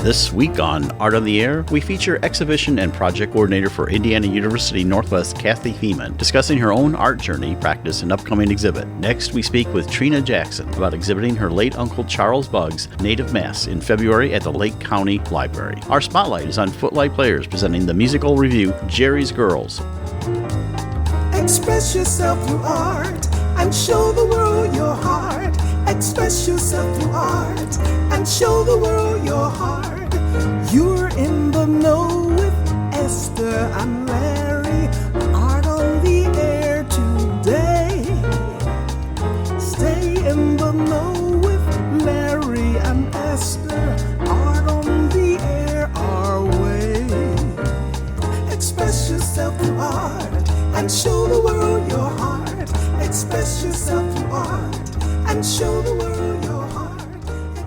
This week on Art on the Air, we feature exhibition and project coordinator for Indiana University Northwest, Cathy Feeman, discussing her own art journey, practice, and upcoming exhibit. Next, we speak with Trina Jackson about exhibiting her late uncle Charles Bugg's Native Mass in February at the Lake County Library. Our spotlight is on Footlight Players presenting the musical revue Jerry's Girls. Express yourself through art and show the world your heart. Express yourself through art and show the world your heart. You're in the know with Esther and Larry. Art on the air today. Stay in the know with Larry and Esther. Art on the air our way. Express yourself through art and show the world your heart. Express yourself through art and show the world your heart.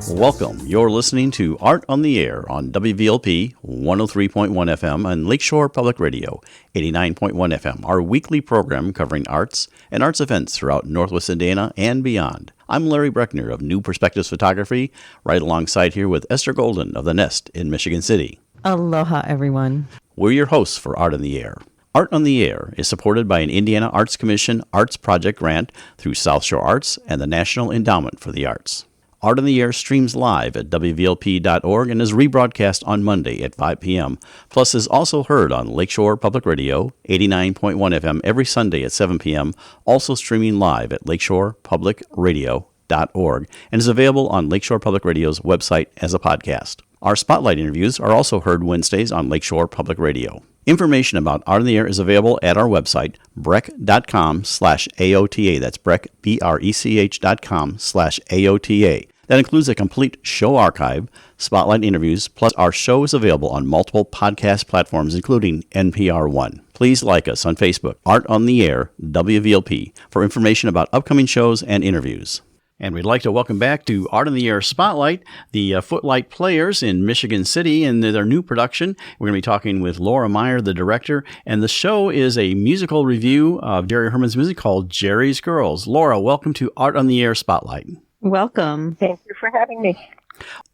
Welcome. You're listening to Art on the Air on WVLP 103.1 FM and Lakeshore Public Radio 89.1 FM, our weekly program covering arts and arts events throughout Northwest Indiana and beyond. I'm Larry Breckner of New Perspectives Photography, right alongside here with Esther Golden of The Nest in Michigan City. Aloha, everyone. We're your hosts for Art on the Air. Art on the Air is supported by an Indiana Arts Commission Arts Project grant through South Shore Arts and the National Endowment for the Arts. Art on the Air streams live at WVLP.org and is rebroadcast on Monday at 5 p.m., plus is also heard on Lakeshore Public Radio 89.1 FM every Sunday at 7 p.m., also streaming live at lakeshorepublicradio.org, and is available on Lakeshore Public Radio's website as a podcast. Our spotlight interviews are also heard Wednesdays on Lakeshore Public Radio. Information about Art on the Air is available at our website, breck.com/AOTA. That's Breck, BRECH.com/AOTA. That includes a complete show archive, spotlight interviews, plus our show is available on multiple podcast platforms, including NPR One. Please like us on Facebook, Art on the Air, WVLP, for information about upcoming shows and interviews. And we'd like to welcome back to Art on the Air Spotlight, the Footlight Players in Michigan City and their new production. We're going to be talking with Laura Meyer, the director, and the show is a musical review of Jerry Herman's music called Jerry's Girls. Laura, welcome to Art on the Air Spotlight. Welcome. Thank you for having me.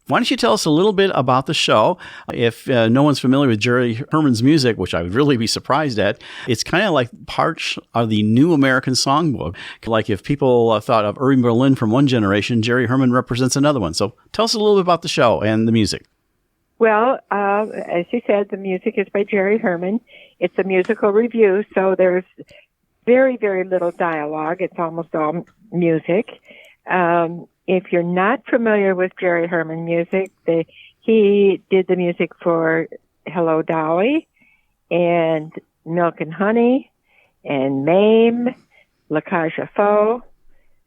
Why don't you tell us a little bit about the show? If no one's familiar with Jerry Herman's music, which I would really be surprised at, it's kind of like parts of the New American Songbook. Like if people thought of Irving Berlin from one generation, Jerry Herman represents another one. So tell us a little bit about the show and the music. Well, as you said, the music is by Jerry Herman. It's a musical review, so there's very, very little dialogue. It's almost all music. If you're not familiar with Jerry Herman music, he did the music for Hello, Dolly, and Milk and Honey, and Mame, La Cage aux Folles.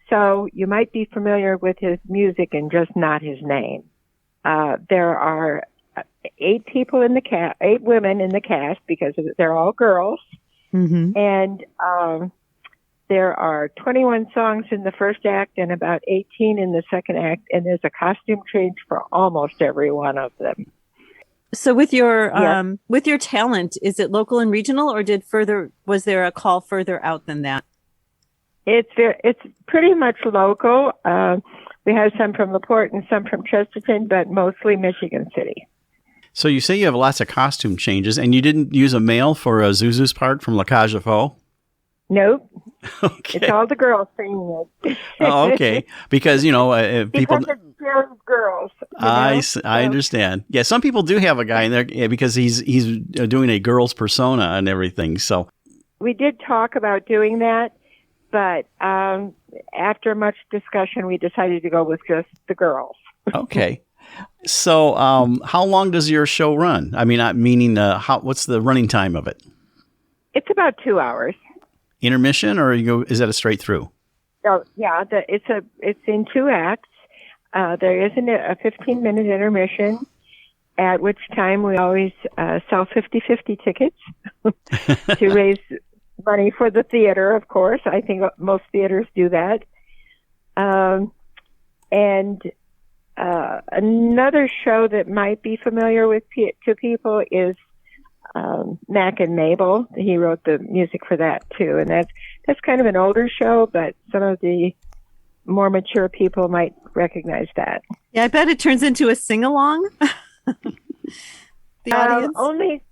So you might be familiar with his music and just not his name. There are 8 people in the cast, 8 women in the cast because they're all girls, and there are 21 songs in the first act and about 18 in the second act, and there's a costume change for almost every one of them. So with your talent, is it local and regional, or was there a call further out than that? It's pretty much local. We have some from LaPorte and some from Chesterton, but mostly Michigan City. So you say you have lots of costume changes, and you didn't use a male for Zuzu's part from La Cage aux Folles? Nope. Okay. It's all the girls singing it. Oh, okay. Because, people... Because it's Jerry's girls. I understand. Yeah, some people do have a guy in there because he's doing a girl's persona and everything, so... We did talk about doing that, but after much discussion, we decided to go with just the girls. Okay. So how long does your show run? I mean, what's the running time of it? It's about 2 hours. Intermission, or is that a straight through? Oh, yeah, it's in 2 acts. There is a 15-minute intermission, at which time we always sell 50-50 tickets to raise money for the theater, of course. I think most theaters do that. And another show that might be familiar to people is Mac and Mabel. He wrote the music for that too, and that's kind of an older show, but some of the more mature people might recognize that. Yeah, I bet it turns into a sing-along. the audience?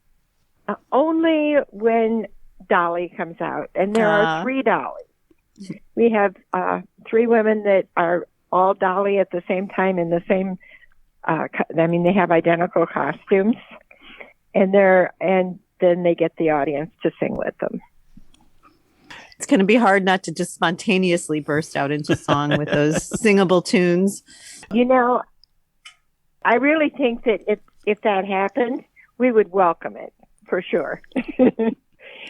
Only when Dolly comes out, and there are 3 Dollies. We have 3 women that are all Dolly at the same time in the same. They have identical costumes, and then they get the audience to sing with them. It's going to be hard not to just spontaneously burst out into song with those singable tunes. I really think that if that happened, we would welcome it for sure.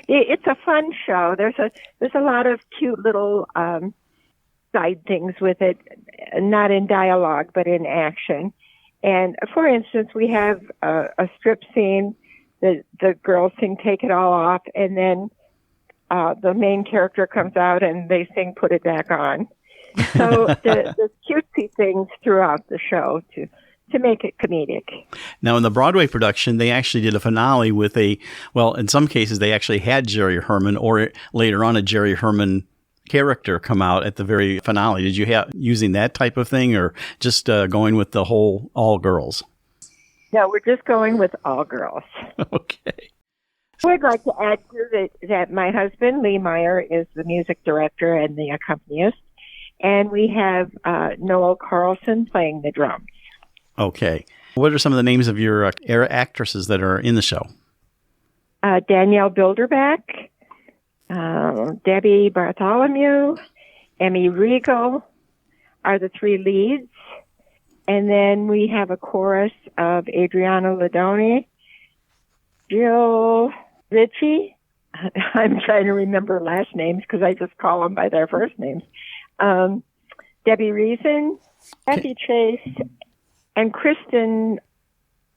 It's a fun show. There's a lot of cute little side things with it, not in dialogue but in action. And for instance, we have a strip scene that the girls sing "Take It All Off," and then the main character comes out and they sing "Put It Back On." So the cutesy things throughout the show to make it comedic. Now, in the Broadway production, they actually did a finale with in some cases, they actually had Jerry Herman, or later on a Jerry Herman character come out at the very finale. Did you have using that type of thing, or just going with the whole all girls? No, we're just going with all girls. Okay. I'd like to add too that my husband, Lee Meyer, is the music director and the accompanist, and we have Noel Carlson playing the drums. Okay. What are some of the names of your actresses that are in the show? Danielle Bilderback, Debbie Bartholomew, Emmy Regal are the 3 leads. And then we have a chorus of Adriana Ladoni, Jill Ritchie. I'm trying to remember last names because I just call them by their first names. Debbie Reason, Kathy Chase, and Kristen.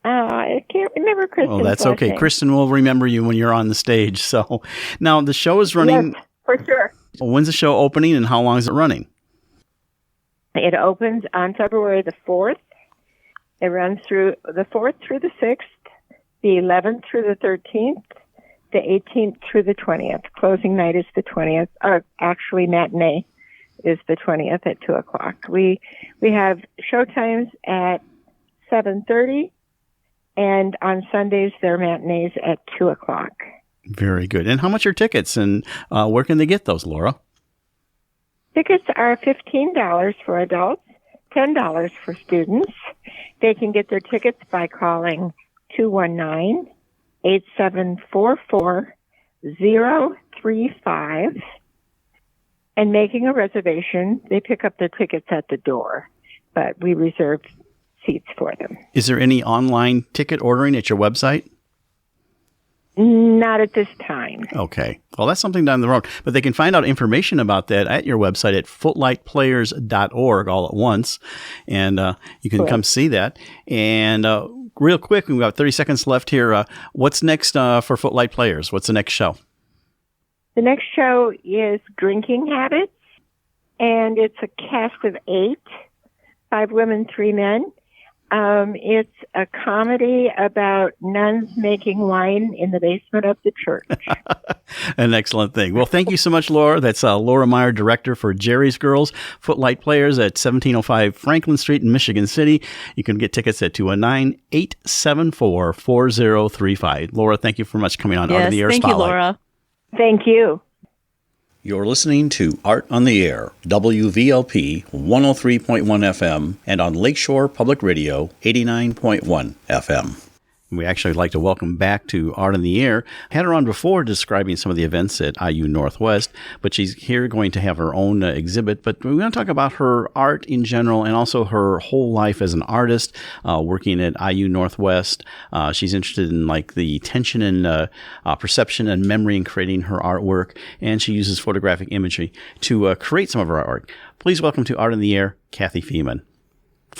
I can't remember Kristen. Oh, that's okay. Name. Kristen will remember you when you're on the stage. So now the show is running. Yes, for sure. When's the show opening and how long is it running? It opens on February the 4th. It runs through the 4th through the 6th, the 11th through the 13th, the 18th through the 20th. Closing night is the 20th. Actually, matinee is the 20th at 2 o'clock. We have showtimes at 7:30, and on Sundays, their matinees at 2 o'clock. Very good. And how much are tickets, and where can they get those, Laura? Tickets are $15 for adults, $10 for students. They can get their tickets by calling 219-8744-035 and making a reservation. They pick up their tickets at the door, but we reserve seats for them. Is there any online ticket ordering at your website? Not at this time. Okay. Well, that's something down the road. But they can find out information about that at your website at footlightplayers.org all at once. And you can come see that. And real quick, we've got 30 seconds left here. What's next for Footlight Players? What's the next show? The next show is Drinking Habits. And it's a cast of 8, 5 women, 3 men. It's a comedy about nuns making wine in the basement of the church. An excellent thing. Well, thank you so much, Laura. That's Laura Meyer, director for Jerry's Girls, Footlight Players at 1705 Franklin Street in Michigan City. You can get tickets at 219-874-4035. Laura, thank you for much coming on Art on the Air Spotlight. Thank you, Laura. Thank you. You're listening to Art on the Air, WVLP 103.1 FM, and on Lakeshore Public Radio 89.1 FM. We actually like to welcome back to Art on the Air. Had her on before describing some of the events at IU Northwest, but she's here going to have her own exhibit. But we're going to talk about her art in general and also her whole life as an artist, working at IU Northwest. She's interested in like the tension and perception and memory in creating her artwork, and she uses photographic imagery to create some of her artwork. Please welcome to Art on the Air, Cathy Feeman.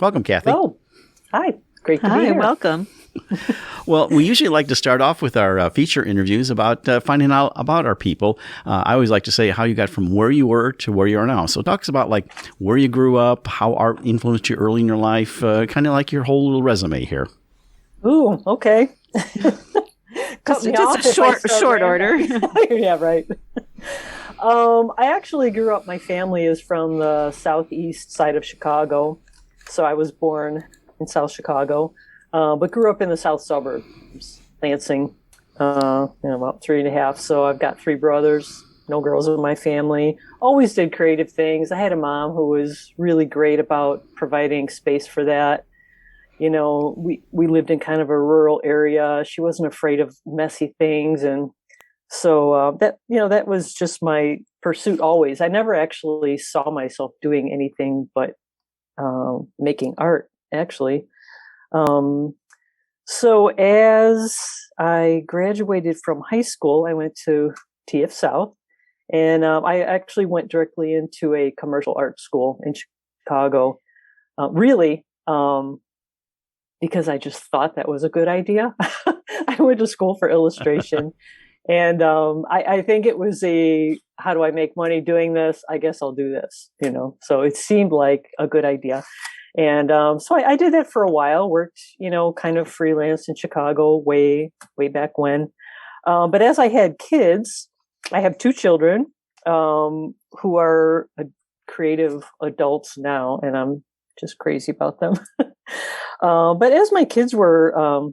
Welcome, Cathy. Oh, hi. Great to be here. Hi, welcome. Well, we usually like to start off with our feature interviews about finding out about our people. I always like to say how you got from where you were to where you are now. So talk us about like where you grew up, how art influenced you early in your life, kind of like your whole little resume here. Ooh, okay. Just a short order. Yeah, right. I actually grew up, my family is from the southeast side of Chicago. So I was born in South Chicago. but grew up in the south suburbs, Lansing, about 3.5. So I've got 3 brothers, no girls in my family. Always did creative things. I had a mom who was really great about providing space for that. We lived in kind of a rural area. She wasn't afraid of messy things. And so that was just my pursuit always. I never actually saw myself doing anything but making art, actually. So as I graduated from high school, I went to TF South, and I actually went directly into a commercial art school in Chicago, really, because I just thought that was a good idea. I went to school for illustration, and I think it was how do I make money doing this? I guess I'll do this, So it seemed like a good idea. And so I did that for a while, worked, kind of freelance in Chicago way back when. But as I had kids, I have 2 children who are creative adults now, and I'm just crazy about them. But as my kids were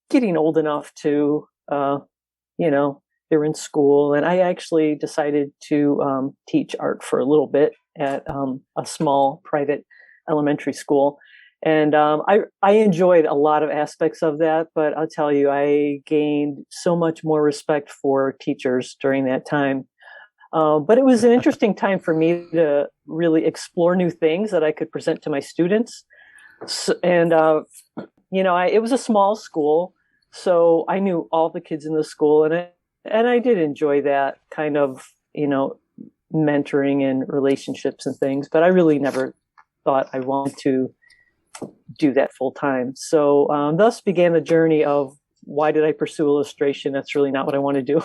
getting old enough to, they're in school, and I actually decided to teach art for a little bit at a small private elementary school. And I enjoyed a lot of aspects of that, but I'll tell you, I gained so much more respect for teachers during that time. But it was an interesting time for me to really explore new things that I could present to my students. And it was a small school, so I knew all the kids in the school, and I did enjoy that kind of, mentoring and relationships and things, but I really never thought I wanted to do that full time. So thus began the journey of why did I pursue illustration? That's really not what I want to do.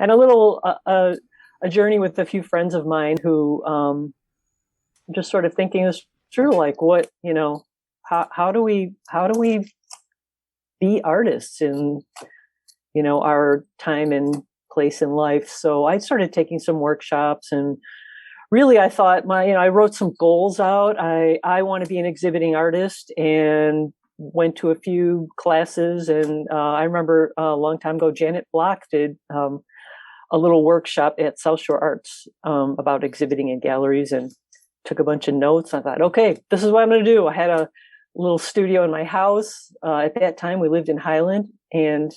And a little a journey with a few friends of mine who just sort of thinking this through, like what, how do we be artists in, our time and place in life. So I started taking some workshops, and really, I thought I wrote some goals out. I want to be an exhibiting artist, and went to a few classes. And I remember a long time ago, Janet Block did a little workshop at South Shore Arts about exhibiting in galleries, and took a bunch of notes. I thought, okay, this is what I'm going to do. I had a little studio in my house. At that time, we lived in Highland, and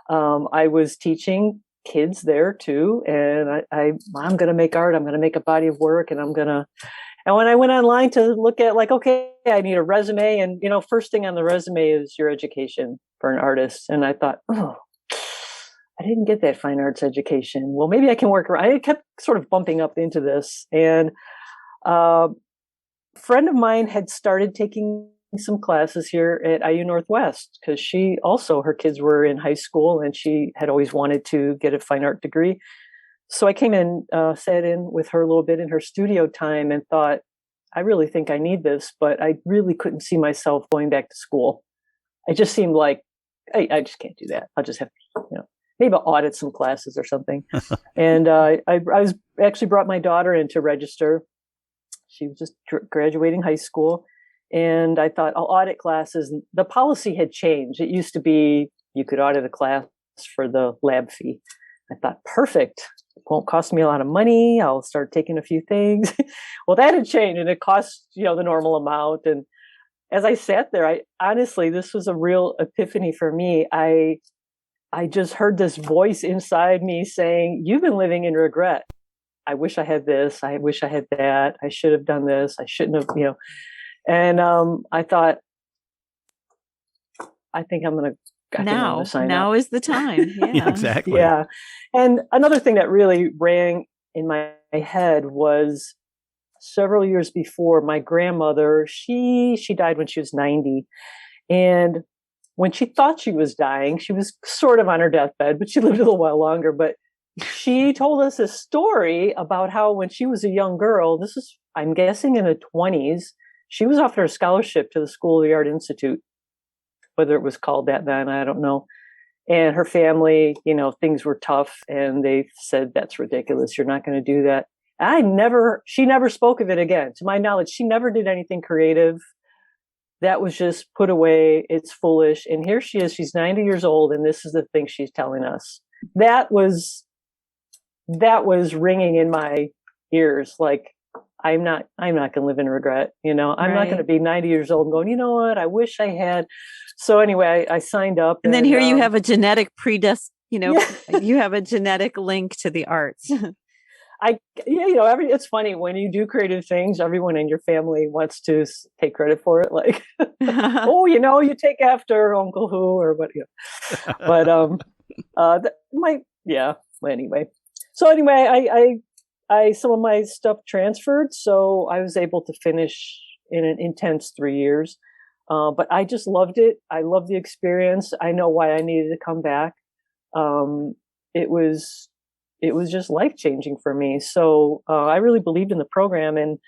I was teaching kids there too, and I'm going to make art. I'm going to make a body of work, and and when I went online to look at, like, okay, I need a resume, and first thing on the resume is your education for an artist. And I thought, oh, I didn't get that fine arts education. Well, maybe I can work around. I kept sort of bumping up into this, and a friend of mine had started taking some classes here at IU Northwest, because her kids were in high school, and she had always wanted to get a fine art degree. So I came in, sat in with her a little bit in her studio time, and thought, I really think I need this, but I really couldn't see myself going back to school. It just seemed like, I just can't do that. I'll just have to, maybe I'll audit some classes or something. And I was actually brought my daughter in to register. She was just graduating high school. And I thought, I'll audit classes. The policy had changed. It used to be you could audit a class for the lab fee. I thought, perfect. It won't cost me a lot of money. I'll start taking a few things. Well, that had changed, and it cost, the normal amount. And as I sat there, honestly, this was a real epiphany for me. I just heard this voice inside me saying, you've been living in regret. I wish I had this. I wish I had that. I should have done this. I shouldn't have, And I thought, I think I'm going to sign up. Now is the time. Yeah. Exactly. Yeah. And another thing that really rang in my head was several years before, my grandmother, she died when she was 90. And when she thought she was dying, she was sort of on her deathbed, but she lived a little while longer. But she told us a story about how when she was a young girl, this is, I'm guessing, in the 20s, she was offered a scholarship to the School of the Art Institute, whether it was called that then, I don't know. And her family, things were tough, and they said, that's ridiculous. You're not going to do that. She never spoke of it again. To my knowledge, she never did anything creative. that was just put away. It's foolish. And here she is. She's 90 years old, and this is the thing she's telling us. That was ringing in my ears. Like, I'm not going to live in regret. I'm not going to be 90 years old and going, you know what? I wish I had. So anyway, I signed up. And then here you have a genetic you have a genetic link to the arts. It's funny when you do creative things, everyone in your family wants to take credit for it. Like, oh, you take after Uncle Who or what, but, anyway. So anyway, I some of my stuff transferred, so I was able to finish in an intense 3 years. But I just loved it. I loved the experience. I know why I needed to come back. It was just life-changing for me. So I really believed in the program. And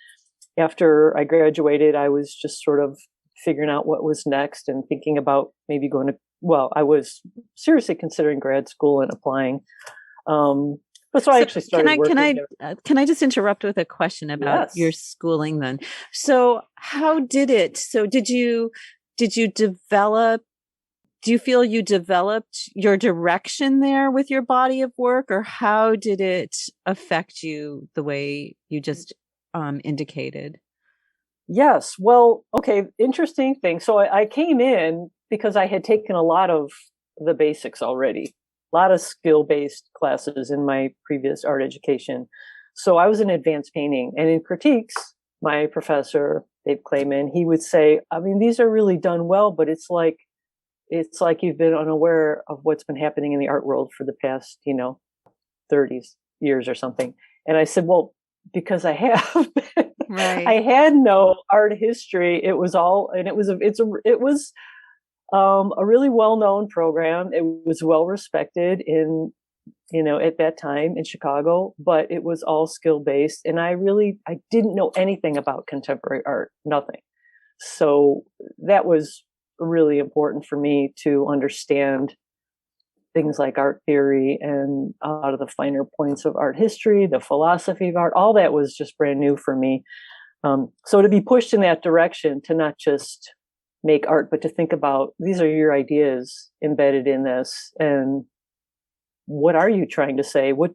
after I graduated, I was just sort of figuring out what was next and thinking about maybe I was seriously considering grad school and applying. But so I actually started working there. Can I just interrupt with a question about your schooling then? So how did it? So did you develop? Do you feel you developed your direction there with your body of work, or how did it affect you the way you just indicated? Yes. Well, okay. Interesting thing. So I came in because I had taken a lot of the basics already. A lot of skill-based classes in my previous art education. So I was in advanced painting, and in critiques, my professor, Dave Clayman, he would say, I mean, these are really done well, but it's like you've been unaware of what's been happening in the art world for the past, 30 years or something. And I said, well, because I have, right. I had no art history. It was all, and it was a really well-known program. It was well respected at that time in Chicago, but it was all skill-based. And I didn't know anything about contemporary art, nothing. So that was really important for me to understand things like art theory and a lot of the finer points of art history, the philosophy of art. All that was just brand new for me. So to be pushed in that direction, to not just make art, but to think about, these are your ideas embedded in this, and what are you trying to say? What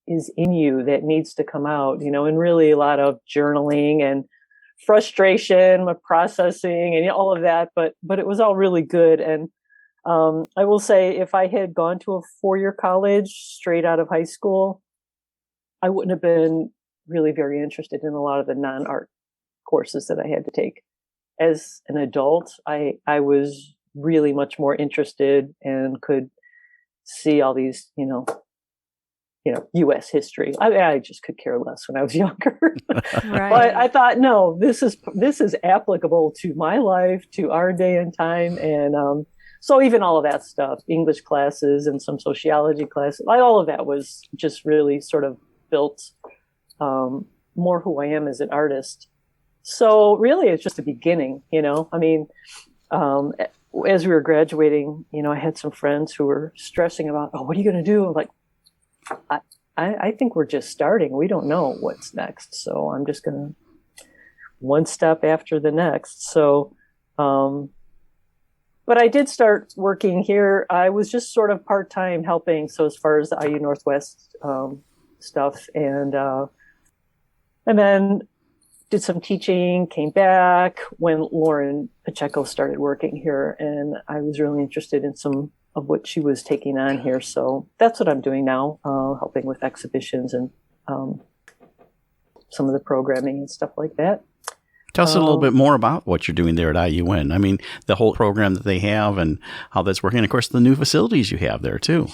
is in you that needs to come out? And really a lot of journaling and frustration with processing and all of that. But it was all really good. And I will say, if I had gone to a 4-year college straight out of high school, I wouldn't have been really very interested in a lot of the non-art courses that I had to take. As an adult, I was really much more interested and could see all these, U.S. history. I just could care less when I was younger. Right. But I thought, no, this is applicable to my life, to our day and time. And so even all of that stuff, English classes and some sociology classes, all of that was just really sort of built more who I am as an artist. So really, it's just the beginning, I mean, as we were graduating, I had some friends who were stressing about, oh, what are you going to do? I'm like, I think we're just starting. We don't know what's next. So I'm just going to one step after the next. So, but I did start working here. I was just sort of part-time helping. So as far as the IU Northwest stuff, and then did some teaching, came back when Lauren Pacheco started working here, and I was really interested in some of what she was taking on here. So that's what I'm doing now, helping with exhibitions and some of the programming and stuff like that. Tell us a little bit more about what you're doing there at IUN. I mean, the whole program that they have and how that's working. And of course, the new facilities you have there too.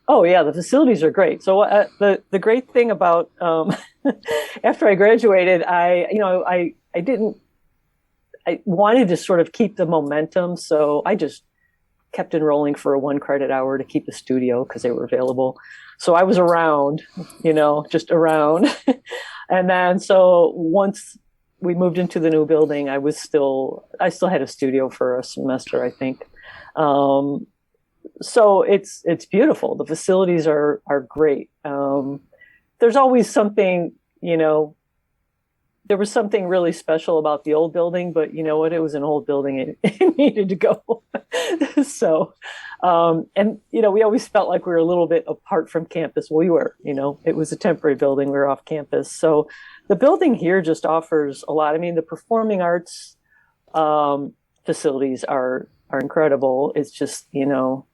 Oh yeah, the facilities are great. So the great thing about after I graduated, I wanted to sort of keep the momentum, so I just kept enrolling for a 1 credit hour to keep the studio because they were available. So I was around, just around. And then so once we moved into the new building, I still had a studio for a semester, I think. So it's beautiful. The facilities are great. There's always something, there was something really special about the old building, but you know what? It was an old building. It needed to go. So, and, you know, we always felt like we were a little bit apart from campus. Well, we were, you know, it was a temporary building. We were off campus. So the building here just offers a lot. I mean, the performing arts facilities are incredible. It's just, you know,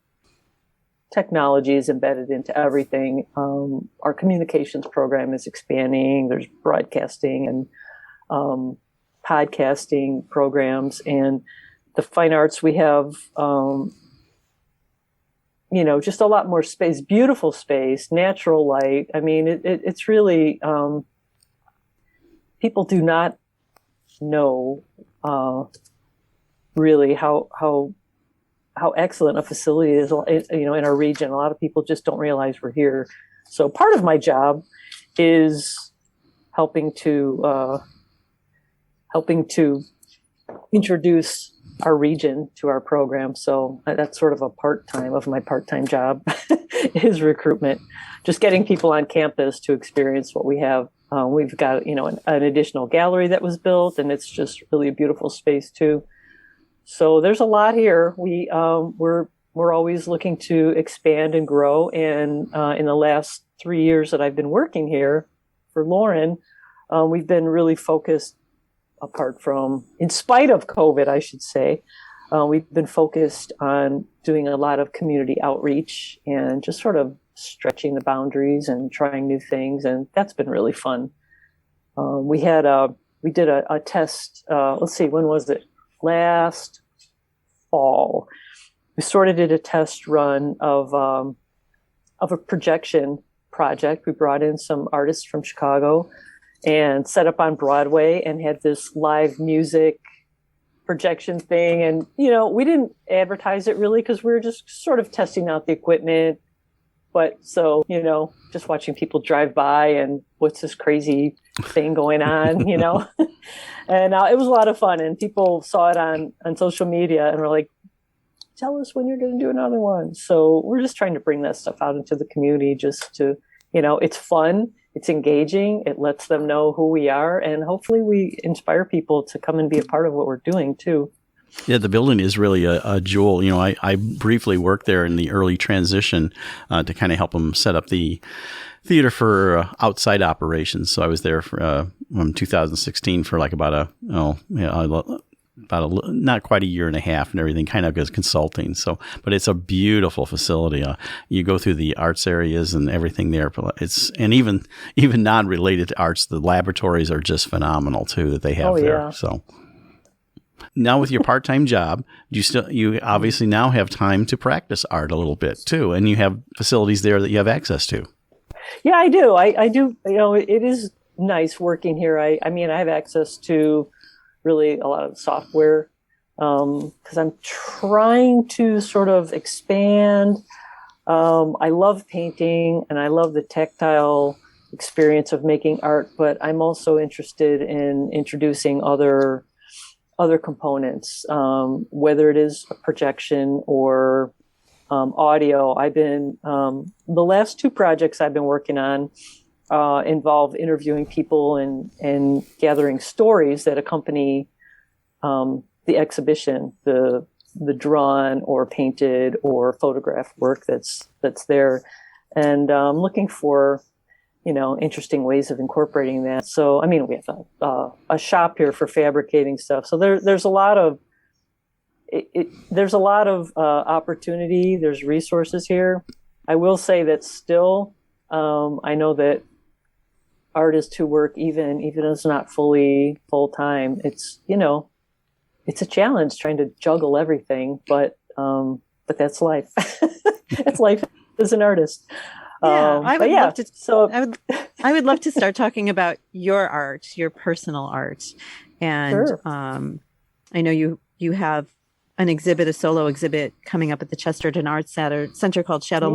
technology is embedded into everything. Our communications program is expanding. There's broadcasting and podcasting programs, and the fine arts, we have, you know, just a lot more space, beautiful space, natural light. I mean, it's really, people do not know really how excellent a facility is, you know, in our region. A lot of people just don't realize we're here. So part of my job is helping to introduce our region to our program. So that's sort of a part-time of my part-time job is recruitment, just getting people on campus to experience what we have. We've got, you know, an additional gallery that was built, and it's just really a beautiful space too. So there's a lot here. We're always looking to expand and grow. And in the last 3 years that I've been working here for Lauren, we've been really focused, apart from, in spite of COVID, I should say, we've been focused on doing a lot of community outreach and just sort of stretching the boundaries and trying new things. And that's been really fun. We did a test. Let's see, when was it? Last fall. We sort of did a test run of a projection project. We brought in some artists from Chicago and set up on Broadway and had this live music projection thing. And, you know, we didn't advertise it really because we were just sort of testing out the equipment. But so, you know, just watching people drive by and what's this crazy thing going on, you know? And it was a lot of fun. And people saw it on social media and were like, tell us when you're going to do another one. So we're just trying to bring that stuff out into the community just to, you know, it's fun. It's engaging. It lets them know who we are. And hopefully we inspire people to come and be a part of what we're doing too. Yeah, the building is really a jewel. You know, I briefly worked there in the early transition to kind of help them set up the theater for outside operations. So I was there from 2016 for like about not quite a year and a half and everything, kind of as consulting. So, but it's a beautiful facility. You go through the arts areas and everything there. And even non-related to arts, the laboratories are just phenomenal too that they have there. Yeah. So now with your part-time job, you obviously now have time to practice art a little bit too, and you have facilities there that you have access to. Yeah, I do. I do. You know, it is nice working here. I mean, I have access to really a lot of software because I'm trying to sort of expand. I love painting and I love the tactile experience of making art, but I'm also interested in introducing other components, whether it is a projection or audio. I've been the last two projects I've been working on involve interviewing people and gathering stories that accompany the exhibition, the drawn or painted or photographed work that's there, and looking for, you know, interesting ways of incorporating that. So, I mean, we have a shop here for fabricating stuff. So there's a lot of there's a lot of opportunity. There's resources here. I will say that still, I know that artists who work even if it's not fully full time, it's, you know, it's a challenge trying to juggle everything. But that's life. It's life as an artist. Yeah, I would love to. So I would love to start talking about your art, your personal art, and sure. I know you have an exhibit, a solo exhibit coming up at the Chesterton Arts Center called Shadow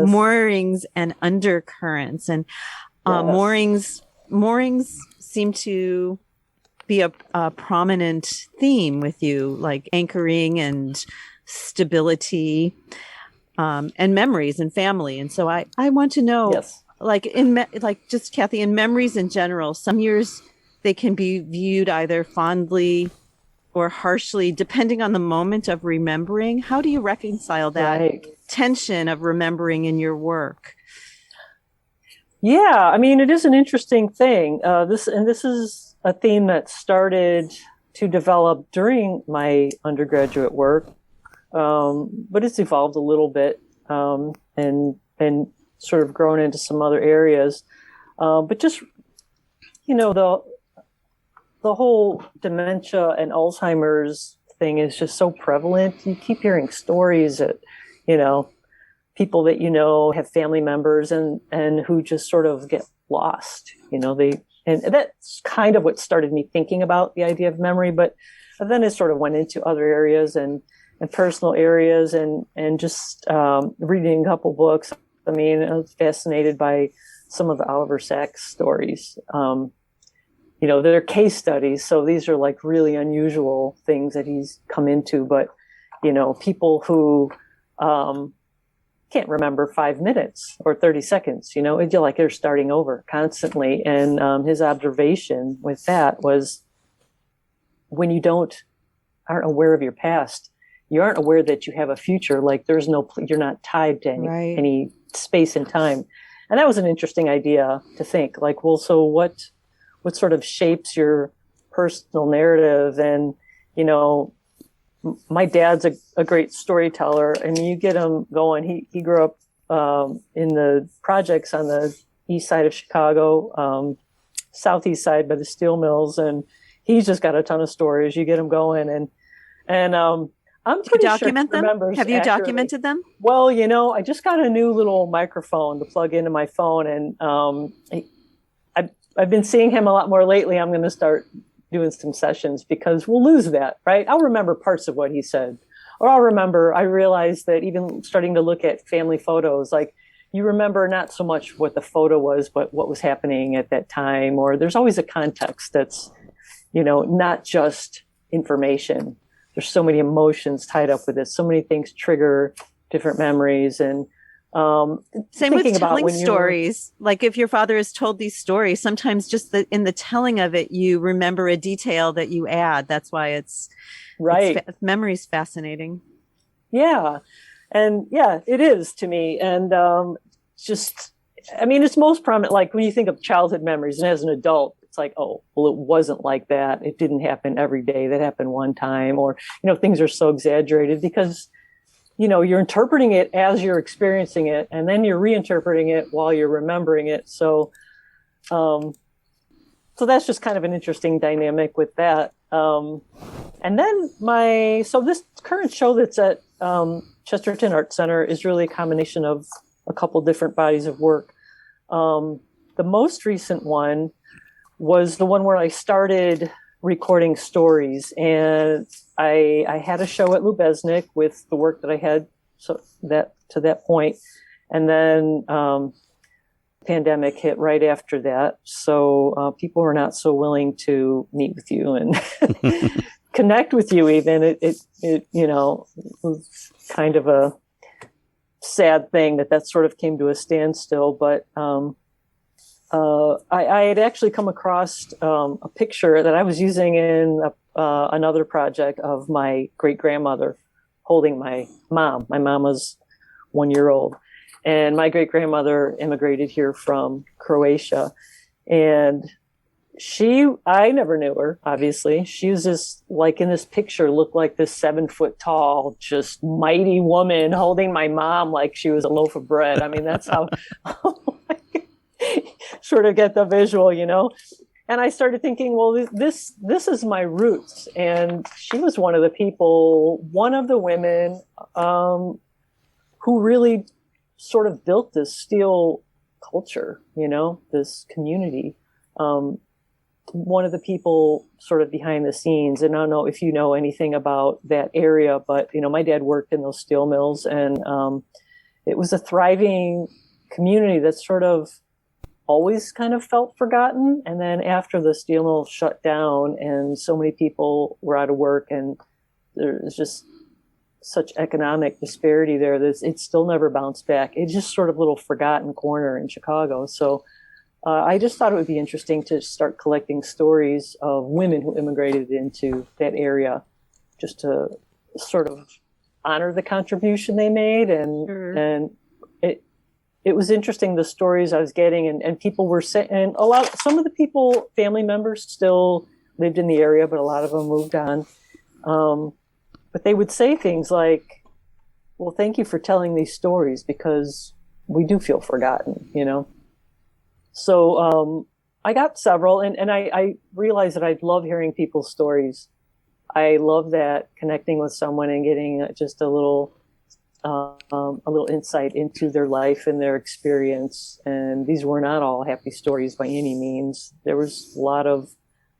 Moorings and Undercurrents, and moorings seem to be a prominent theme with you, like anchoring and stability. And memories and family. And so I want to know, just Cathy, in memories in general, some years they can be viewed either fondly or harshly, depending on the moment of remembering. How do you reconcile that tension of remembering in your work? Yeah, I mean, it is an interesting thing. This is a theme that started to develop during my undergraduate work, but it's evolved a little bit and sort of grown into some other areas. But just, you know, the whole dementia and Alzheimer's thing is just so prevalent. You keep hearing stories that, you know, people that, you know, have family members and who just sort of get lost, you know, and that's kind of what started me thinking about the idea of memory, but then it sort of went into other areas and personal areas and just reading a couple books. I mean, I was fascinated by some of the Oliver Sacks stories. You know, they're case studies. So these are like really unusual things that he's come into, but, you know, people who, can't remember 5 minutes or 30 seconds, you know, it's like they're starting over constantly. And his observation with that was when you aren't aware of your past, you aren't aware that you have a future. Like you're not tied to any space and time. And that was an interesting idea to think like, well, so what sort of shapes your personal narrative? And, you know, my dad's a great storyteller, and you get him going. He grew up in the projects on the east side of Chicago, southeast side by the steel mills, and he's just got a ton of stories. You get him going, and I'm pretty sure he remembers. Have you documented them? Well, you know, I just got a new little microphone to plug into my phone, and I've been seeing him a lot more lately. I'm going to start doing some sessions because we'll lose that, right? I'll remember parts of what he said, or I realized that even starting to look at family photos, like you remember not so much what the photo was, but what was happening at that time, or there's always a context that's, you know, not just information. There's so many emotions tied up with it. So many things trigger different memories. And same with telling stories. Like if your father has told these stories, sometimes just in the telling of it, you remember a detail that you add. That's why memory is fascinating. Yeah. And yeah, it is to me. And it's most prominent. Like when you think of childhood memories and as an adult, it's like, oh, well, it wasn't like that. It didn't happen every day. That happened one time. Or, you know, things are so exaggerated because, you know, you're interpreting it as you're experiencing it, and then you're reinterpreting it while you're remembering it. So that's just kind of an interesting dynamic with that. And then this current show that's at Chesterton Art Center is really a combination of a couple different bodies of work. The most recent one was the one where I started recording stories, and I had a show at Lubeznik with the work that I had to that point, and then pandemic hit right after that, so people were not so willing to meet with you and connect with you. Even it you know, was kind of a sad thing that sort of came to a standstill, but I had actually come across a picture that I was using in another project of my great-grandmother holding my mom. My mom was 1 year old, and my great-grandmother immigrated here from Croatia. And I never knew her, obviously. She was just like in this picture, looked like this 7 foot tall, just mighty woman holding my mom like she was a loaf of bread. I mean, that's how sort of get the visual, you know. And I started thinking, well, this is my roots. And she was one of the women who really sort of built this steel culture, you know, this community. One of the people sort of behind the scenes, and I don't know if you know anything about that area, but, you know, my dad worked in those steel mills, and it was a thriving community that sort of always kind of felt forgotten. And then after the steel mill shut down and so many people were out of work, and there's just such economic disparity there that it still never bounced back. It's just sort of a little forgotten corner in Chicago. So I just thought it would be interesting to start collecting stories of women who immigrated into that area, just to sort of honor the contribution they made. And it was interesting, the stories I was getting, and people were saying, and some of the people, family members, still lived in the area, but a lot of them moved on. But they would say things like, well, thank you for telling these stories, because we do feel forgotten, So I got several, and I realized that I love hearing people's stories. I love that, connecting with someone and getting just a little insight into their life and their experience. And these were not all happy stories by any means. There was a lot of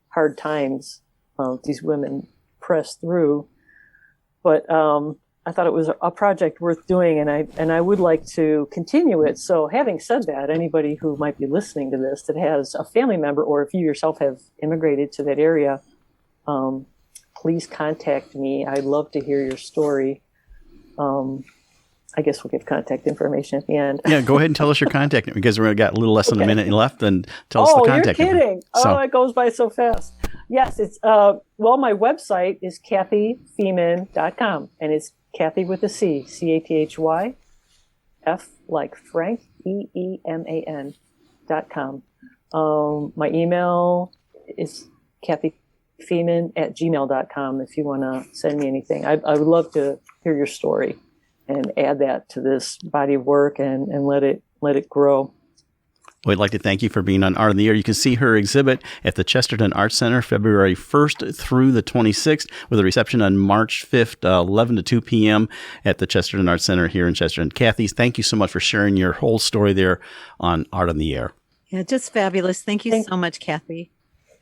hard times these women pressed through. But I thought it was a project worth doing, and I would like to continue it. So having said that, anybody who might be listening to this that has a family member, or if you yourself have immigrated to that area, please contact me. I'd love to hear your story. I guess we'll give contact information at the end. Yeah, go ahead and tell us your contact, because we've got a little less than a minute left, and tell us the contact. Oh, you're kidding. It goes by so fast. Yes, it's, my website is cathyfeeman.com, and it's Cathy with a C, Cathy, F like Frank, EEMAN.com. My email is cathyfeeman@gmail.com if you want to send me anything. I would love to hear your story and add that to this body of work and let it grow. We'd like to thank you for being on Art in the Air. You can see her exhibit at the Chesterton Arts Center February 1st through the 26th, with a reception on March 5th, 11 to 2 p.m. at the Chesterton Arts Center here in Chesterton. Cathy, thank you so much for sharing your whole story there on Art on the Air. Yeah, just fabulous. Thank you so much, Cathy.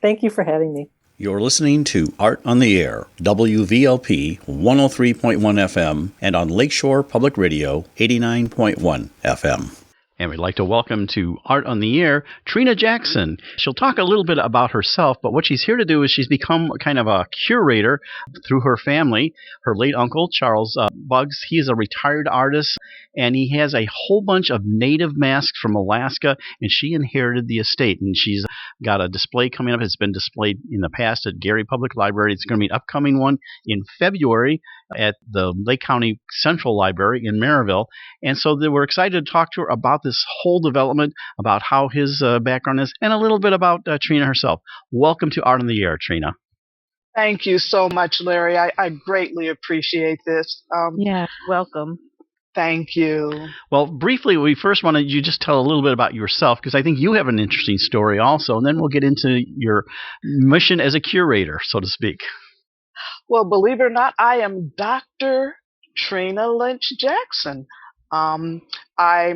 Thank you for having me. You're listening to Art on the Air, WVLP 103.1 FM, and on Lakeshore Public Radio 89.1 FM. And we'd like to welcome to Art on the Air, Trina Jackson. She'll talk a little bit about herself, but what she's here to do is she's become kind of a curator through her family. Her late uncle, Charles Buggs, he is a retired artist, and he has a whole bunch of native masks from Alaska, and she inherited the estate. And she's got a display coming up. It's been displayed in the past at Gary Public Library. It's going to be an upcoming one in February at the Lake County Central Library in Maryville. And so we're excited to talk to her about this whole development, about how his background is, and a little bit about Trina herself. Welcome to Art on the Air, Trina. Thank you so much, Larry. I greatly appreciate this. Yeah, welcome. Thank you. Well, briefly, we first wanted you just tell a little bit about yourself, because I think you have an interesting story also, and then we'll get into your mission as a curator, so to speak. Well, believe it or not, I am Dr. Trina Lynch Jackson. I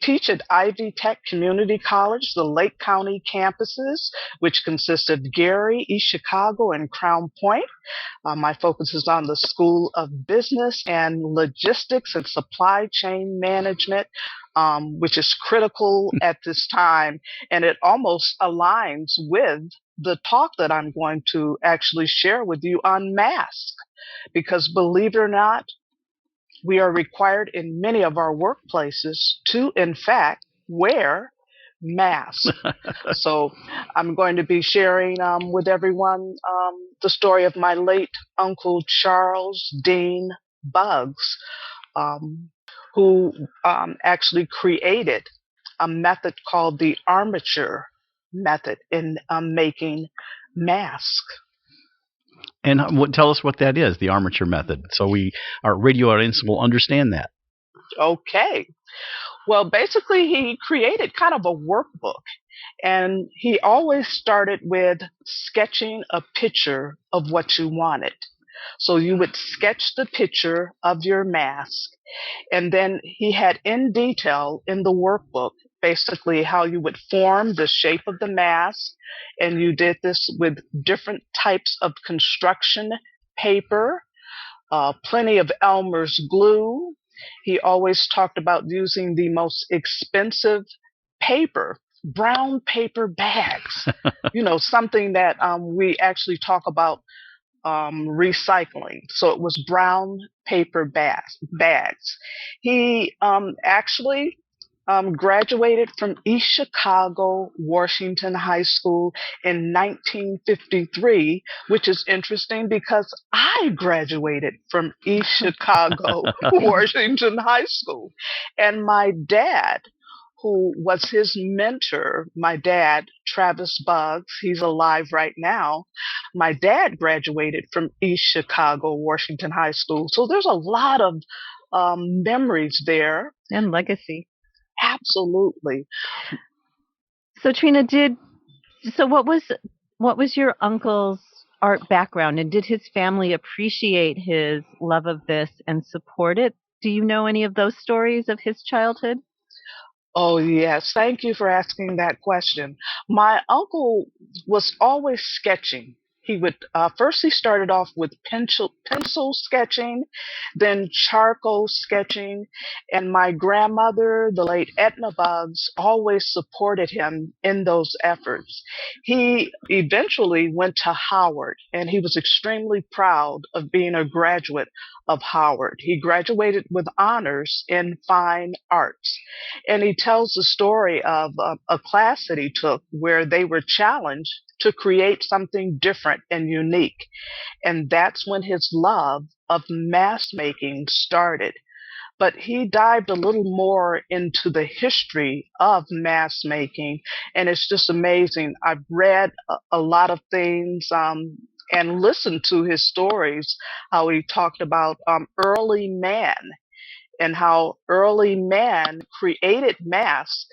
teach at Ivy Tech Community College, the Lake County campuses, which consist of Gary, East Chicago, and Crown Point. My focus is on the School of Business and Logistics and Supply Chain Management, which is critical at this time, and it almost aligns with the talk that I'm going to actually share with you on masks, because believe it or not, we are required in many of our workplaces to, in fact, wear masks. So I'm going to be sharing with everyone the story of my late uncle, Charles Dean Buggs, who actually created a method called the armature method in making masks. And tell us what that is, the armature method, so our radio audience will understand that. Okay. Well, basically, he created kind of a workbook, and he always started with sketching a picture of what you wanted. So you would sketch the picture of your mask, and then he had in detail in the workbook basically how you would form the shape of the mask, and you did this with different types of construction paper, plenty of Elmer's glue. He always talked about using the most expensive paper, brown paper bags, something that we actually talk about recycling. So it was brown paper bags. He actually graduated from East Chicago, Washington High School in 1953, which is interesting because I graduated from East Chicago, Washington High School. And my dad, who was his mentor, my dad, Travis Buggs, he's alive right now. My dad graduated from East Chicago, Washington High School. So there's a lot of memories there. And legacy. Absolutely. So Trina, what was your uncle's art background, and did his family appreciate his love of this and support it? Do you know any of those stories of his childhood? Oh, yes. Thank you for asking that question. My uncle was always sketching. He would first he started off with pencil sketching, then charcoal sketching, and my grandmother, the late Etna Buggs, always supported him in those efforts. He eventually went to Howard, and he was extremely proud of being a graduate of Howard. He graduated with honors in fine arts, and he tells the story of a class that he took where they were challenged to create something different and unique. And that's when his love of mask making started. But he dived a little more into the history of mask making, and it's just amazing. I've read a lot of things and listened to his stories, how he talked about early man and how early man created masks,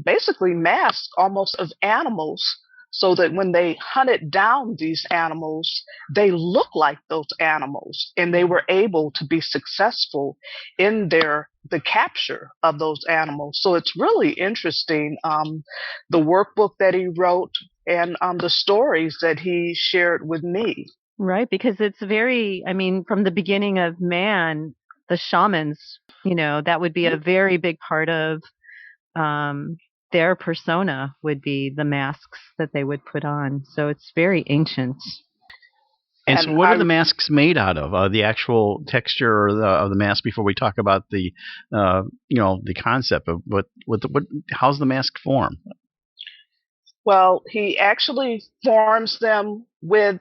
basically masks almost of animals, so that when they hunted down these animals, they looked like those animals, and they were able to be successful in the capture of those animals. So it's really interesting, the workbook that he wrote and the stories that he shared with me. Right, because it's from the beginning of man, the shamans, that would be a very big part of their persona, would be the masks that they would put on. So it's very ancient. And so what are the masks made out of? The actual texture of the mask, before we talk about the concept of how's the mask form? Well, he actually forms them with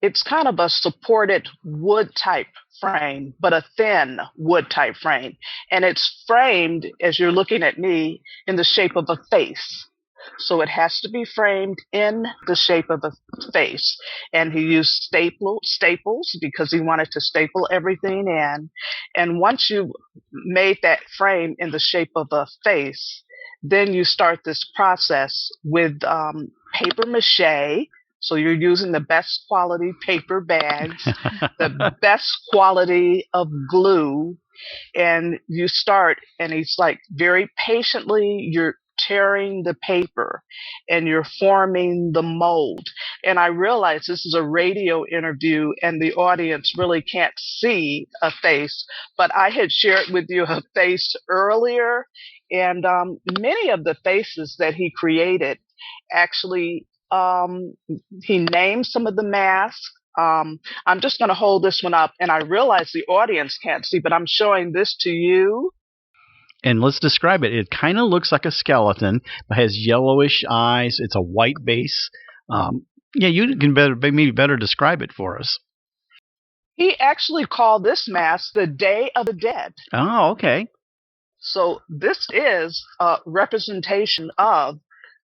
it's kind of a supported wood type frame, but a thin wood type frame. And it's framed, as you're looking at me, in the shape of a face. So it has to be framed in the shape of a face. And he used staples because he wanted to staple everything in. And once you made that frame in the shape of a face, then you start this process with paper mache. So you're using the best quality paper bags, the best quality of glue, and you start, and it's like very patiently, you're tearing the paper and you're forming the mold. And I realize this is a radio interview and the audience really can't see a face, but I had shared with you a face earlier, and many of the faces that he created actually, he named some of the masks. I'm just going to hold this one up, and I realize the audience can't see, but I'm showing this to you. And let's describe it. It kind of looks like a skeleton, but has yellowish eyes. It's a white base. You can maybe better describe it for us. He actually called this mask the Day of the Dead. Oh, okay. So this is a representation of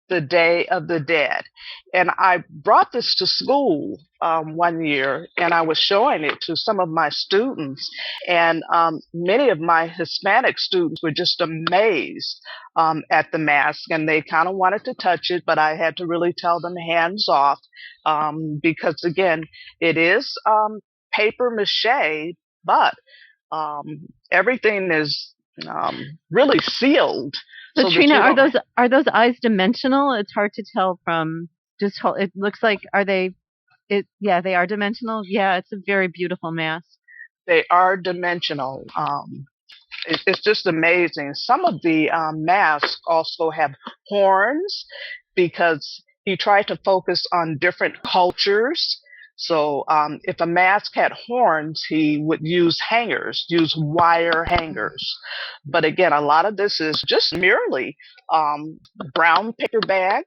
the Day of the Dead. And I brought this to school one year, and I was showing it to some of my students. And many of my Hispanic students were just amazed at the mask, and they kind of wanted to touch it, but I had to really tell them hands off because, again, it is paper mache, but everything is really sealed. So Trina, are those eyes dimensional? It's hard to tell from just how it looks like. Are they? Yeah, they are dimensional. Yeah, it's a very beautiful mask. They are dimensional. It's just amazing. Some of the masks also have horns because he tried to focus on different cultures. So if a mask had horns, he would use wire hangers. But again, a lot of this is just merely brown paper bags.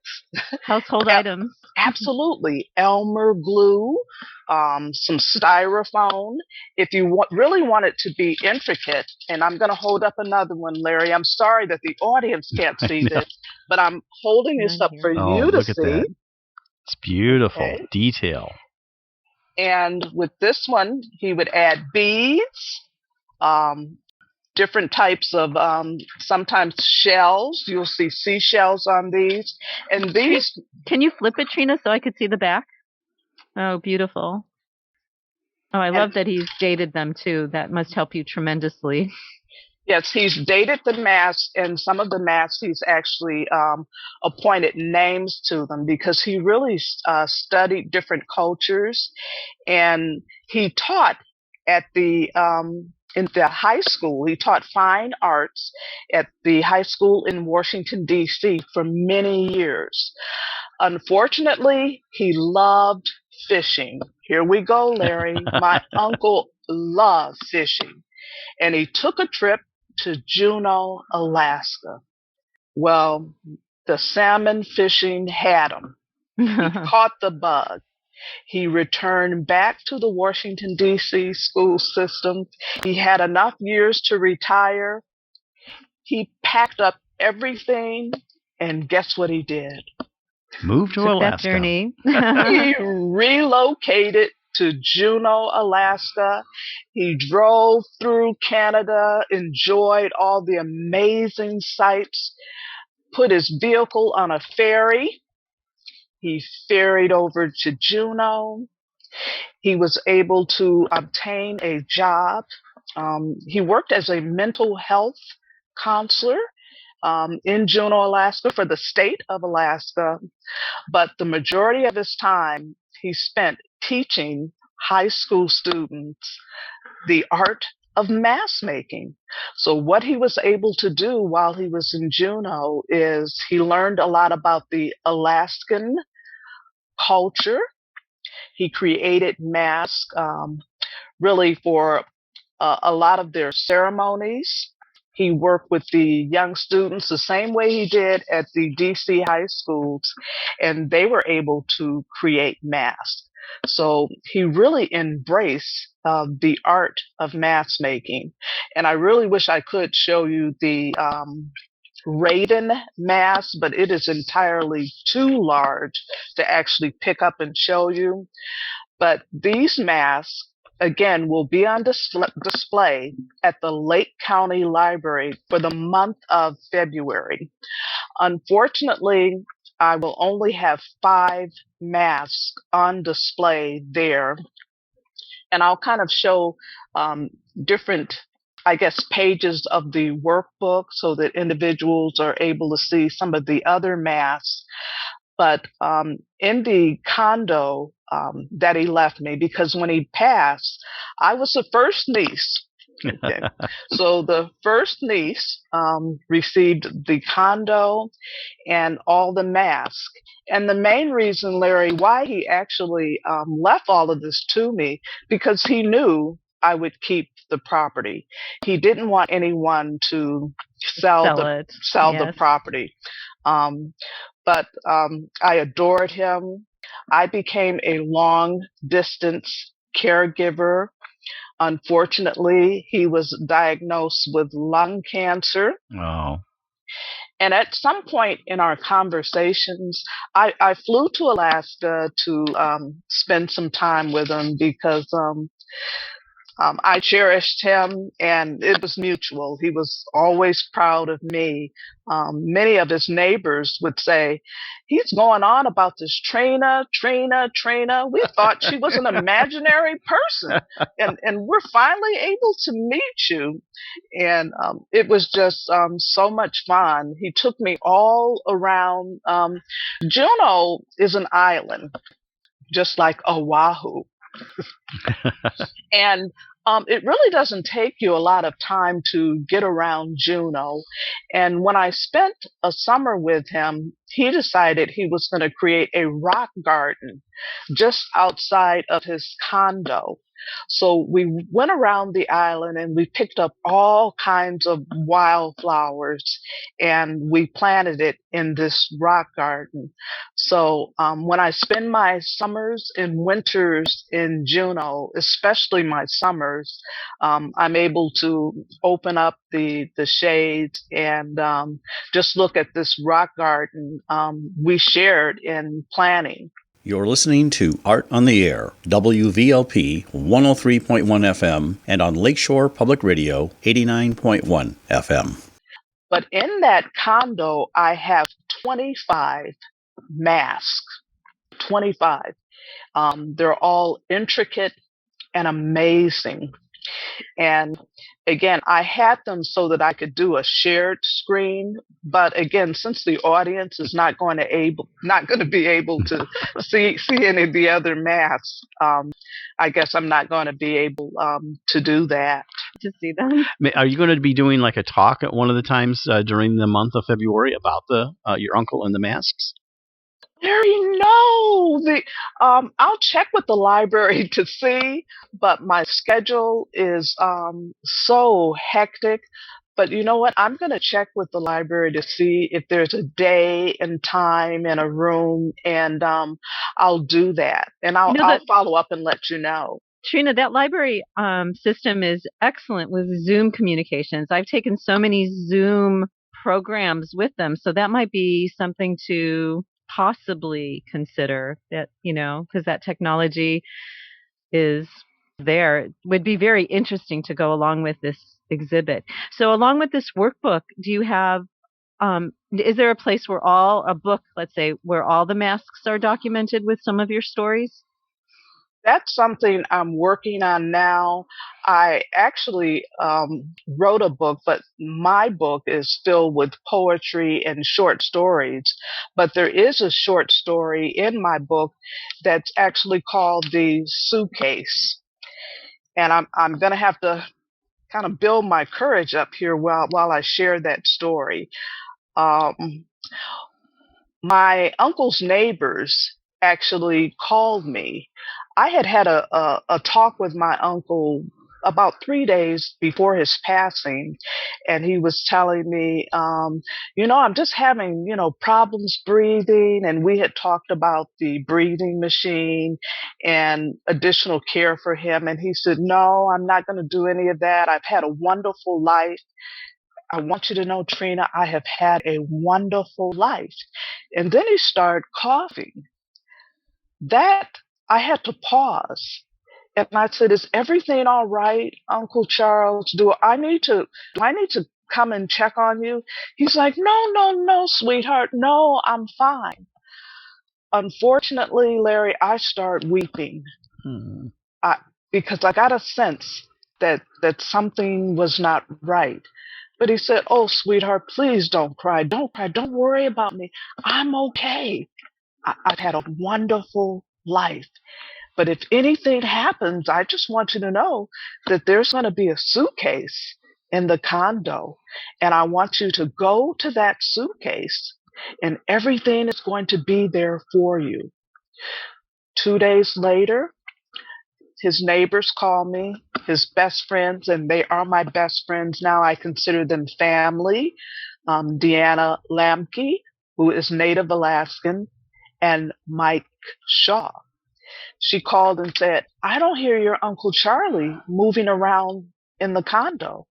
Household items. Absolutely. Elmer glue, some styrofoam. If you really want it to be intricate, and I'm going to hold up another one, Larry. I'm sorry that the audience can't see this, but I'm holding this up for you to look at see. that. It's beautiful. Okay. Detail. And with this one, he would add beads, different types of sometimes shells. You'll see seashells on these. And these. Can you flip it, Trina, so I could see the back? Oh, beautiful. Oh, I love that he's dated them too. That must help you tremendously. Yes, he's dated the masks, and some of the masks he's actually appointed names to them because he really studied different cultures, and he taught at the in the high school. He taught fine arts at the high school in Washington, D.C. for many years. Unfortunately, he loved fishing. Here we go, Larry. My uncle loved fishing, and he took a trip to Juneau, Alaska. Well, the salmon fishing had him. He caught the bug. He returned back to the Washington, D.C. school system. He had enough years to retire. He packed up everything, and guess what he did? Moved to Alaska. That journey. He relocated to Juneau, Alaska. He drove through Canada, enjoyed all the amazing sights, put his vehicle on a ferry. He ferried over to Juneau. He was able to obtain a job. He worked as a mental health counselor in Juneau, Alaska for the state of Alaska. But the majority of his time he spent teaching high school students the art of mask making. So what he was able to do while he was in Juneau is he learned a lot about the Alaskan culture. He created masks really for a lot of their ceremonies. He worked with the young students the same way he did at the DC high schools, and they were able to create masks. So he really embraced the art of mask making. And I really wish I could show you the Raven mask, but it is entirely too large to actually pick up and show you. But these masks, again, will be on display at the Lake County Library for the month of February. Unfortunately, I will only have 5 masks on display there. And I'll kind of show different, I guess, pages of the workbook so that individuals are able to see some of the other masks. But in the condo that he left me, because when he passed, I was the first niece. Okay. So the first niece received the condo and all the masks. And the main reason, Larry, why he actually left all of this to me, because he knew I would keep the property. He didn't want anyone to sell the property. But I adored him. I became a long distance caregiver. Unfortunately, he was diagnosed with lung cancer. Oh. And at some point in our conversations, I flew to Alaska to spend some time with him because I cherished him, and it was mutual. He was always proud of me. Many of his neighbors would say, he's going on about this Trina. We thought she was an imaginary person, and we're finally able to meet you. And it was just so much fun. He took me all around. Juneau is an island, just like Oahu. And It really doesn't take you a lot of time to get around Juno. And when I spent a summer with him, he decided he was going to create a rock garden just outside of his condo. So we went around the island and we picked up all kinds of wildflowers and we planted it in this rock garden. So when I spend my summers and winters in Juneau, especially my summers, I'm able to open up the shades and just look at this rock garden we shared in planning. You're listening to Art on the Air, WVLP 103.1 FM, and on Lakeshore Public Radio 89.1 FM. But in that condo, I have 25 masks, 25. They're all intricate and amazing. And again, I had them so that I could do a shared screen. But again, since the audience is not going to be able to see any of the other masks, I guess I'm not going to be able to do that. To see them. Are you going to be doing like a talk at one of the times during the month of February about your uncle and the masks? Larry, no. I'll check with the library to see, but my schedule is so hectic. But you know what? I'm going to check with the library to see if there's a day and time and a room, and I'll do that. And I'll follow up and let you know. Trina, that library system is excellent with Zoom communications. I've taken so many Zoom programs with them, so that might be something to possibly consider, that, because that technology is there. It would be very interesting to go along with this exhibit. So along with this workbook, do you have, is there a place where a book, let's say, where all the masks are documented with some of your stories? That's something I'm working on now. I actually wrote a book, but my book is filled with poetry and short stories. But there is a short story in my book that's actually called The Suitcase. And I'm going to have to kind of build my courage up here while I share that story. My uncle's neighbors actually called me. I had a talk with my uncle about 3 days before his passing, and he was telling me, I'm just having, problems breathing, and we had talked about the breathing machine and additional care for him, and he said, no, I'm not going to do any of that. I've had a wonderful life. I want you to know, Trina, I have had a wonderful life. And then he started coughing. That I had to pause. And I said, is everything all right, Uncle Charles? Do I need to come and check on you? He's like, no, sweetheart. No, I'm fine. Unfortunately, Larry, I start weeping because I got a sense that something was not right. But he said, oh, sweetheart, please don't cry. Don't cry. Don't worry about me. I'm okay. I've had a wonderful life. But if anything happens, I just want you to know that there's going to be a suitcase in the condo. And I want you to go to that suitcase and everything is going to be there for you. 2 days later, his neighbors call me, his best friends, and they are my best friends now. I consider them family. Deanna Lamke, who is Native Alaskan, and Mike Shaw. She called and said, I don't hear your Uncle Charlie moving around in the condo.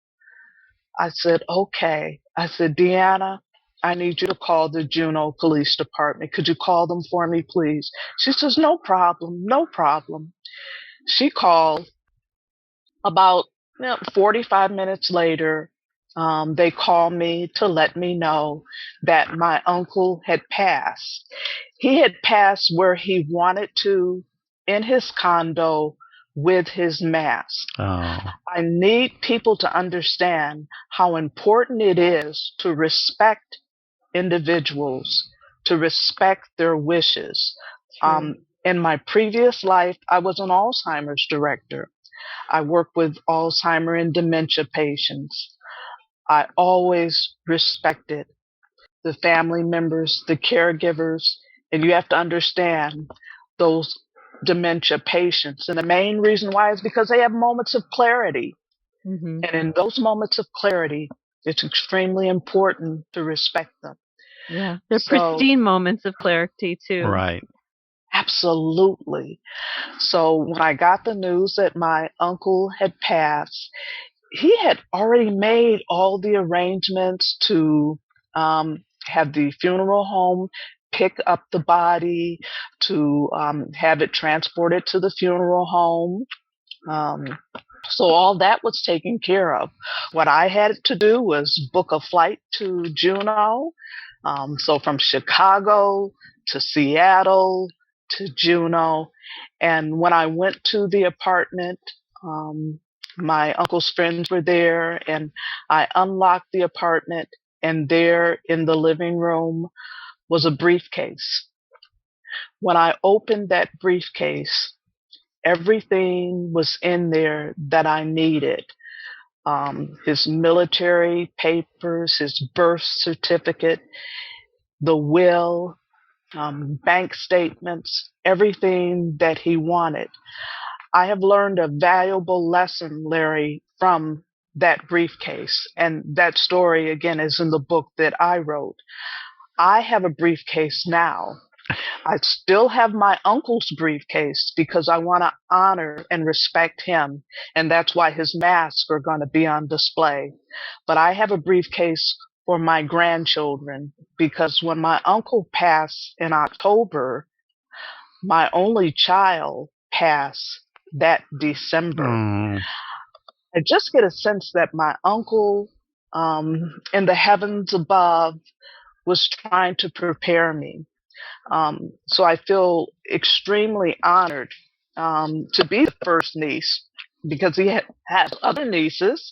I said, okay. I said, Deanna, I need you to call the Juneau Police Department. Could you call them for me, please? She says, no problem, no problem. She called. About 45 minutes later, they called me to let me know that my uncle had passed. He had passed where he wanted to, in his condo with his mask. Oh. I need people to understand how important it is to respect individuals, to respect their wishes. In my previous life, I was an Alzheimer's director. I work with Alzheimer and dementia patients. I always respected the family members, the caregivers, and you have to understand those dementia patients. And the main reason why is because they have moments of clarity. Mm-hmm. And in those moments of clarity, it's extremely important to respect them. Yeah, they're So, pristine moments of clarity too. Right. absolutely. So when I got the news that my uncle had passed, he had already made all the arrangements to have the funeral home pick up the body, to have it transported to the funeral home. Um, so all that was taken care of. What I had to do was book a flight to Juneau. So from Chicago to Seattle to Juneau. And when I went to the apartment, my uncle's friends were there, and I unlocked the apartment, and there in the living room was a briefcase. When I opened that briefcase, everything was in there that I needed. His military papers, his birth certificate, the will, bank statements, everything that he wanted. I have learned a valuable lesson, Larry, from that briefcase. And that story, again, is in the book that I wrote. I have a briefcase now. I still have my uncle's briefcase because I want to honor and respect him. And that's why his masks are going to be on display. But I have a briefcase for my grandchildren because when my uncle passed in October, my only child passed that December. I just get a sense that my uncle in the heavens above was trying to prepare me. So I feel extremely honored to be the first niece because he has other nieces,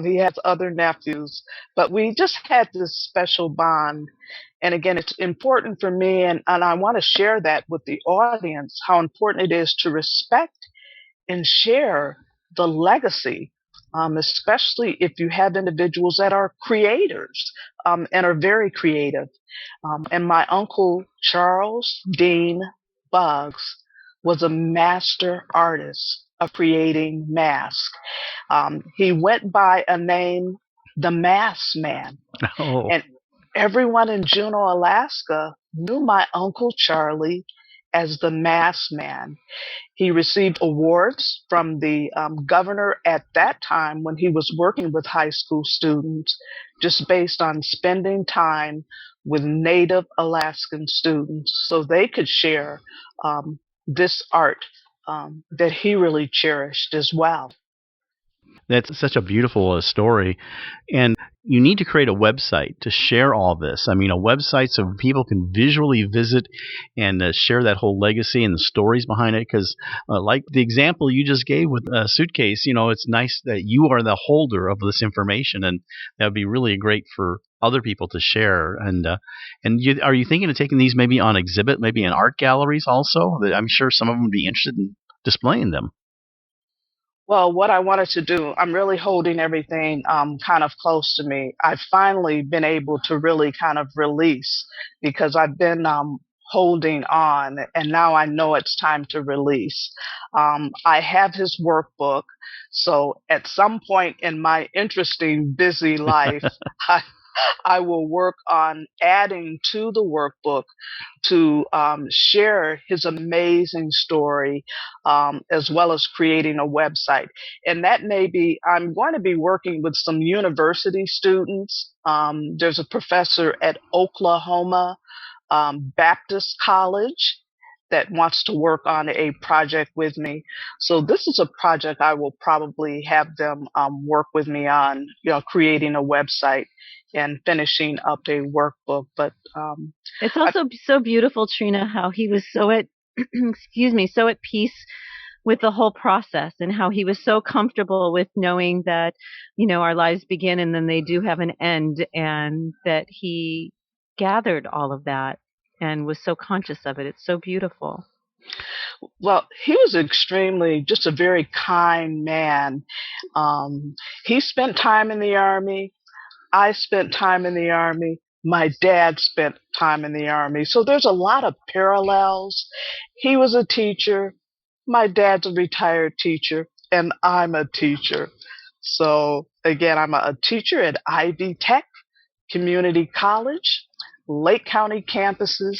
he has other nephews, but we just had this special bond. And again, it's important for me, and I want to share that with the audience, how important it is to respect and share the legacy, especially if you have individuals that are creators and are very creative. And my uncle, Charles Dean Buggs, was a master artist of creating masks. He went by a name, the Mask Man. Oh. And everyone in Juneau, Alaska knew my Uncle Charlie as the Mask Man. He received awards from the governor at that time when he was working with high school students, just based on spending time with Native Alaskan students so they could share this art that he really cherished as well. That's such a beautiful story. And you need to create a website to share all this. I mean, a website so people can visually visit and share that whole legacy and the stories behind it. Because like the example you just gave with a suitcase, it's nice that you are the holder of this information. And that would be really great for other people to share. And are you thinking of taking these maybe on exhibit, maybe in art galleries also? I'm sure some of them would be interested in displaying them. Well, what I wanted to do, I'm really holding everything kind of close to me. I've finally been able to really kind of release because I've been holding on, and now I know it's time to release. I have his workbook, so at some point in my interesting, busy life, I will work on adding to the workbook to share his amazing story, as well as creating a website. And that may be, I'm going to be working with some university students. There's a professor at Oklahoma Baptist College that wants to work on a project with me. So this is a project I will probably have them work with me on, creating a website and finishing up a workbook. But it's also so beautiful, Trina, how he was so at so at peace with the whole process, and how he was so comfortable with knowing that, our lives begin and then they do have an end, and that he gathered all of that and was so conscious of it. It's so beautiful. Well, he was just a very kind man. He spent time in the Army. I spent time in the Army. My dad spent time in the Army. So there's a lot of parallels. He was a teacher. My dad's a retired teacher, and I'm a teacher. So again, I'm a teacher at Ivy Tech Community College, Lake County campuses,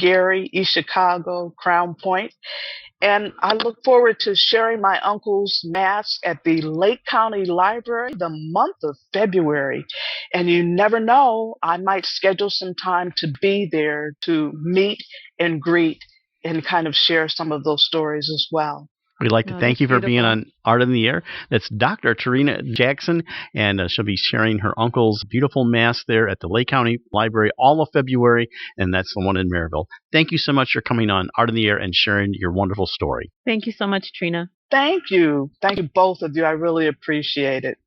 Gary, East Chicago, Crown Point. And I look forward to sharing my uncle's Mass at the Lake County Library the month of February. And you never know, I might schedule some time to be there to meet and greet and kind of share some of those stories as well. We'd like to thank you for being on Art in the Air. That's Dr. Trina Jackson, and she'll be sharing her uncle's beautiful Mass there at the Lake County Library all of February, and that's the one in Maryville. Thank you so much for coming on Art in the Air and sharing your wonderful story. Thank you so much, Trina. Thank you. Thank you, both of you. I really appreciate it.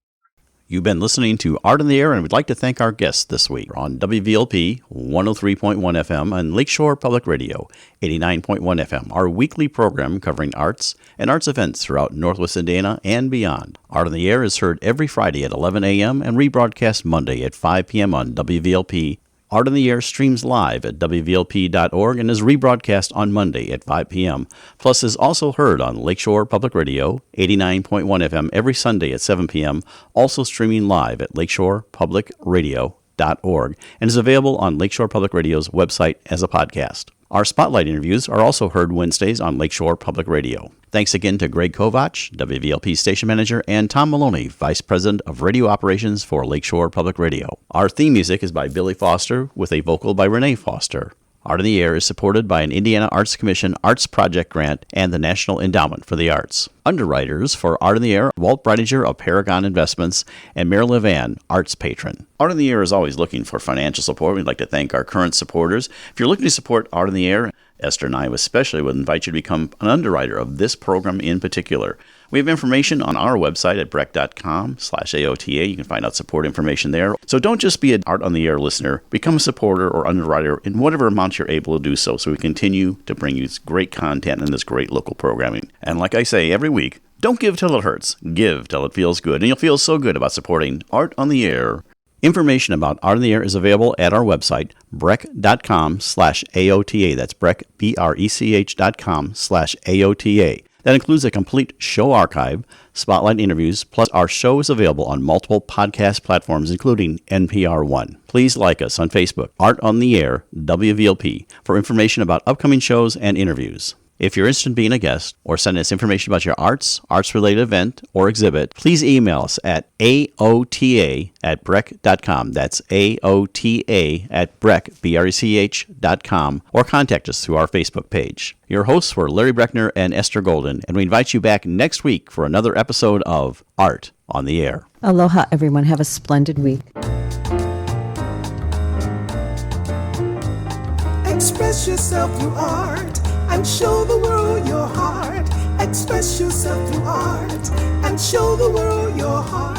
You've been listening to Art in the Air, and we'd like to thank our guests this week on WVLP 103.1 FM and Lakeshore Public Radio 89.1 FM, our weekly program covering arts and arts events throughout Northwest Indiana and beyond. Art in the Air is heard every Friday at 11 a.m. and rebroadcast Monday at 5 p.m. on WVLP. Art in the Air streams live at WVLP.org and is rebroadcast on Monday at 5 p.m. Plus is also heard on Lakeshore Public Radio, 89.1 FM every Sunday at 7 p.m., also streaming live at lakeshorepublicradio.org and is available on Lakeshore Public Radio's website as a podcast. Our spotlight interviews are also heard Wednesdays on Lakeshore Public Radio. Thanks again to Greg Kovach, WVLP station manager, and Tom Maloney, vice president of radio operations for Lakeshore Public Radio. Our theme music is by Billy Foster with a vocal by Renee Foster. Art in the Air is supported by an Indiana Arts Commission Arts Project grant and the National Endowment for the Arts. Underwriters for Art in the Air, Walt Breidinger of Paragon Investments and Marilyn Van, Arts Patron. Art in the Air is always looking for financial support. We'd like to thank our current supporters. If you're looking to support Art in the Air, Esther and I especially would invite you to become an underwriter of this program in particular. We have information on our website at breck.com/AOTA. You can find out support information there. So don't just be an Art on the Air listener. Become a supporter or underwriter in whatever amount you're able to do so we continue to bring you great content and this great local programming. And like I say every week, don't give till it hurts. Give till it feels good. And you'll feel so good about supporting Art on the Air. Information about Art in the Air is available at our website, breck.com/AOTA. That's Breck, BRECH.com/AOTA. That includes a complete show archive, spotlight interviews, plus our show is available on multiple podcast platforms, including NPR One. Please like us on Facebook, Art on the Air, WVLP, for information about upcoming shows and interviews. If you're interested in being a guest or sending us information about your arts-related event or exhibit, please email us at aota@breck.com. That's aota@breck, BRECH.com, or contact us through our Facebook page. Your hosts were Larry Breckner and Esther Golden, and we invite you back next week for another episode of Art on the Air. Aloha, everyone. Have a splendid week. Express yourself through art and show the world your heart. Express yourself through art and show the world your heart.